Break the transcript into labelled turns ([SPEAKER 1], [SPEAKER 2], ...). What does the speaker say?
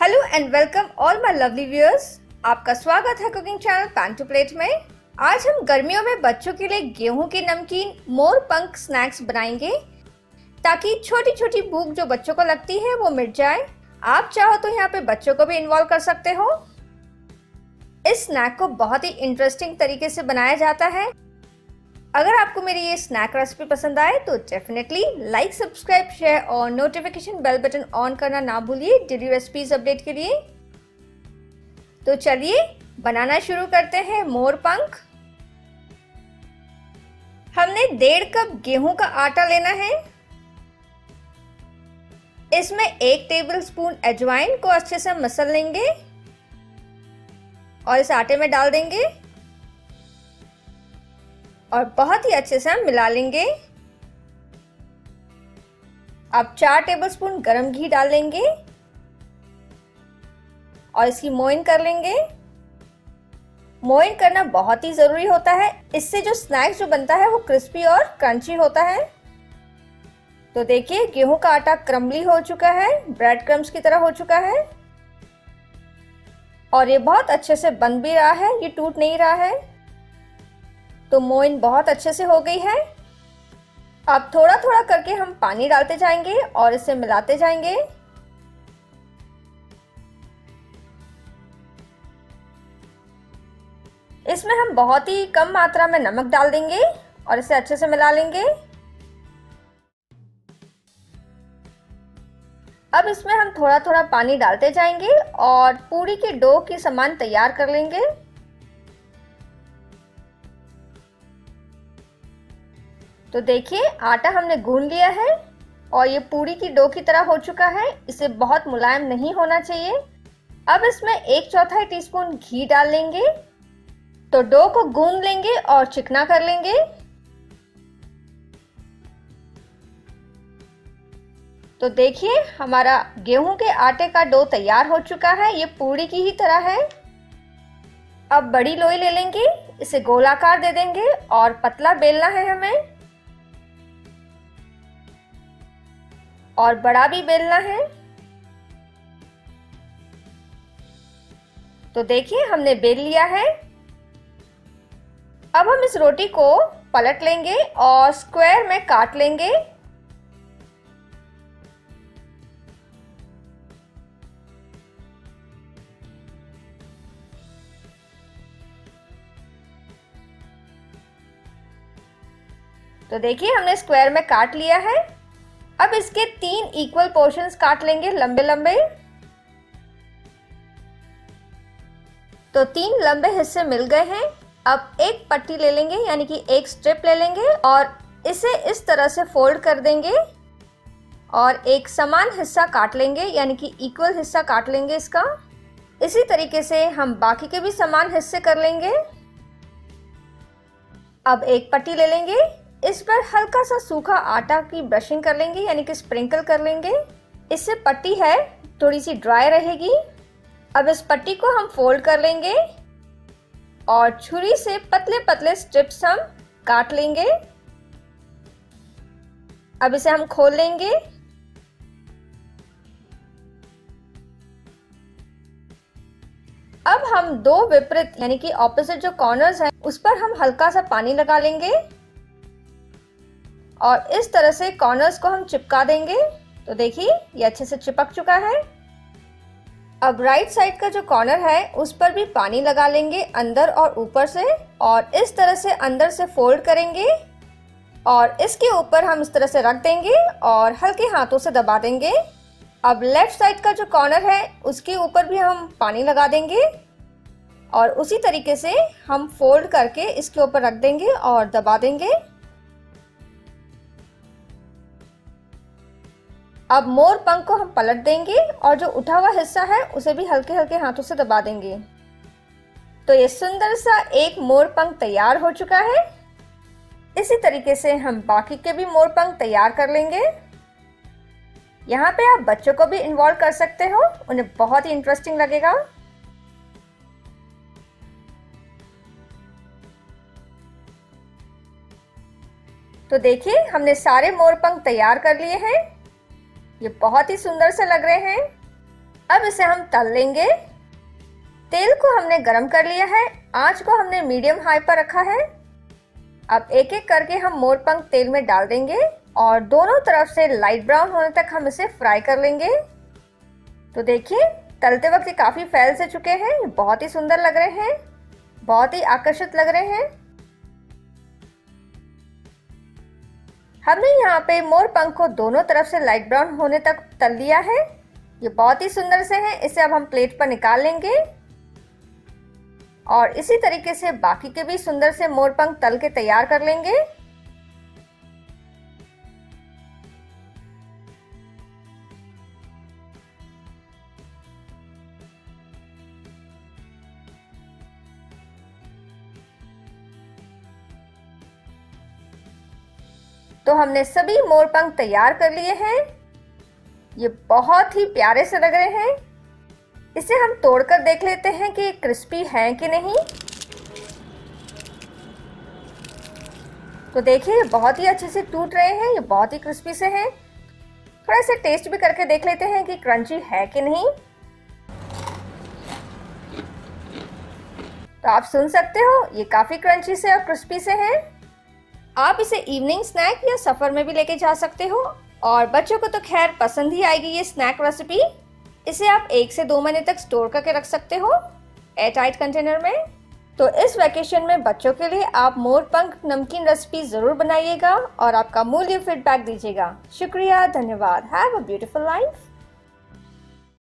[SPEAKER 1] Hello and welcome all my lovely viewers. आपका स्वागत है cooking channel pan to plate में। आज हम गर्मियों में बच्चों के लिए गेहूं की नमकीन मोर पंख स्नैक्स बनाएंगे ताकि छोटी छोटी भूख जो बच्चों को लगती है वो मिट जाए। आप चाहो तो यहाँ पे बच्चों को भी इन्वॉल्व कर सकते हो। इस स्नैक को बहुत ही इंटरेस्टिंग तरीके से बनाया जाता है। अगर आपको मेरी ये स्नैक रेसिपी पसंद आए तो डेफिनेटली लाइक, सब्सक्राइब, शेयर और नोटिफिकेशन बेल बटन ऑन करना ना भूलिए डेली रेसिपीज अपडेट के लिए। तो चलिए बनाना शुरू करते हैं मोर पंख। हमने 1.5 कप गेहूं का आटा लेना है। इसमें 1 टेबलस्पून अजवाइन को अच्छे से मसल लेंगे और इस आटे में डाल देंगे और बहुत ही अच्छे से हम मिला लेंगे। अब 4 टेबलस्पून गरम घी डाल लेंगे और इसकी मोइन कर लेंगे। मोइन करना बहुत ही जरूरी होता है, इससे जो स्नैक्स जो बनता है वो क्रिस्पी और क्रंची होता है। तो देखिए गेहूं का आटा क्रम्बली हो चुका है, ब्रेड क्रम्स की तरह हो चुका है और ये बहुत अच्छे से बन भी रहा है, ये टूट नहीं रहा है। तो मोइन बहुत अच्छे से हो गई है। अब थोड़ा थोड़ा करके हम पानी डालते जाएंगे और इसे मिलाते जाएंगे। इसमें हम बहुत ही कम मात्रा में नमक डाल देंगे और इसे अच्छे से मिला लेंगे। अब इसमें हम थोड़ा थोड़ा पानी डालते जाएंगे और पूरी के डो की समान तैयार कर लेंगे। तो देखिए आटा हमने गूंद लिया है और ये पूरी की डो की तरह हो चुका है। इसे बहुत मुलायम नहीं होना चाहिए। अब इसमें 1/4 टीस्पून घी डाल लेंगे। तो डो को गूंद लेंगे और चिकना कर लेंगे। तो देखिए हमारा गेहूं के आटे का डो तैयार हो चुका है, ये पूरी की ही तरह है। अब बड़ी लोई ले लेंगे, इसे गोलाकार दे देंगे और पतला बेलना है हमें और बड़ा भी बेलना है। तो देखिए हमने बेल लिया है। अब हम इस रोटी को पलट लेंगे और स्क्वायर में काट लेंगे। तो देखिए हमने स्क्वायर में काट लिया है। अब इसके 3 इक्वल पोर्शंस काट लेंगे लंबे लंबे। तो 3 लंबे हिस्से मिल गए हैं। अब एक पट्टी ले लेंगे यानी कि एक स्ट्रिप ले लेंगे और इसे इस तरह से फोल्ड कर देंगे और एक समान हिस्सा काट लेंगे यानी कि इक्वल हिस्सा काट लेंगे इसका। इसी तरीके से हम बाकी के भी समान हिस्से कर लेंगे। अब एक पट्टी ले लेंगे, इस पर हल्का सा सूखा आटा की ब्रशिंग कर लेंगे यानी कि स्प्रिंकल कर लेंगे। इससे पट्टी है थोड़ी सी ड्राई रहेगी। अब इस पट्टी को हम फोल्ड कर लेंगे और छुरी से पतले पतले स्ट्रिप्स हम काट लेंगे। अब इसे हम खोल लेंगे। अब हम 2 विपरीत यानी कि ऑपोजिट जो कॉर्नर्स हैं उस पर हम हल्का सा पानी लगा लेंगे और इस तरह से कॉर्नर्स को हम चिपका देंगे। तो देखिए ये अच्छे से चिपक चुका है। अब राइट साइड का जो कॉर्नर है उस पर भी पानी लगा लेंगे अंदर और ऊपर से और इस तरह से अंदर से फोल्ड करेंगे और इसके ऊपर हम इस तरह से रख देंगे और हल्के हाथों से दबा देंगे। अब लेफ्ट साइड का जो कॉर्नर है उसके ऊपर भी हम पानी लगा देंगे और उसी तरीके से हम फोल्ड करके इसके ऊपर रख देंगे और दबा देंगे। अब मोर पंख को हम पलट देंगे और जो उठा हुआ हिस्सा है उसे भी हल्के हल्के हाथों से दबा देंगे। तो ये सुंदर सा एक मोर पंख तैयार हो चुका है। इसी तरीके से हम बाकी के भी मोर पंख तैयार कर लेंगे। यहाँ पे आप बच्चों को भी इन्वॉल्व कर सकते हो, उन्हें बहुत ही इंटरेस्टिंग लगेगा। तो देखिए हमने सारे मोर पंख तैयार कर लिए हैं। ये बहुत ही सुंदर से लग रहे हैं। तब इसे हम तल लेंगे। तेल को हमने गरम कर लिया है, आंच को हमने मीडियम हाई पर रखा है। अब एक एक करके हम मोरपंख तेल में डाल देंगे और दोनों तरफ से लाइट ब्राउन होने तक हम इसे फ्राई कर लेंगे। तो देखिए तलते वक्त ये काफी फैल से चुके हैं, ये बहुत ही सुंदर लग रहे हैं, बहुत ही आकर्षित लग रहे हैं। हमने यहाँ पे मोरपंख को दोनों तरफ से लाइट ब्राउन होने तक तल लिया है, ये बहुत ही सुंदर से हैं। इसे अब हम प्लेट पर निकाल लेंगे और इसी तरीके से बाकी के भी सुंदर से मोरपंख तल के तैयार कर लेंगे। तो हमने सभी मोरपंख तैयार कर लिए हैं, ये बहुत ही प्यारे से लग रहे हैं। इसे हम तोड़कर देख लेते हैं कि ये क्रिस्पी हैं कि नहीं। तो देखिए ये बहुत ही अच्छे से टूट रहे हैं, ये बहुत ही क्रिस्पी से हैं। थोड़ा सा टेस्ट भी करके देख लेते हैं कि क्रंची है कि नहीं। तो आप सुन सकते हो ये काफी क्रंची से और क्रिस्पी से हैं। आप इसे इवनिंग स्नैक या सफर में भी लेके जा सकते हो और बच्चों को तो खैर पसंद ही आएगी ये स्नैक रेसिपी। इसे आप 1 से 2 महीने तक स्टोर करके रख सकते हो एयर टाइट कंटेनर में। तो इस वैकेशन में बच्चों के लिए आप मोरपंख नमकीन रेसिपी जरूर बनाइएगा और आपका मूल्य फीडबैक दीजिएगा। शुक्रिया, धन्यवाद। Have a beautiful life.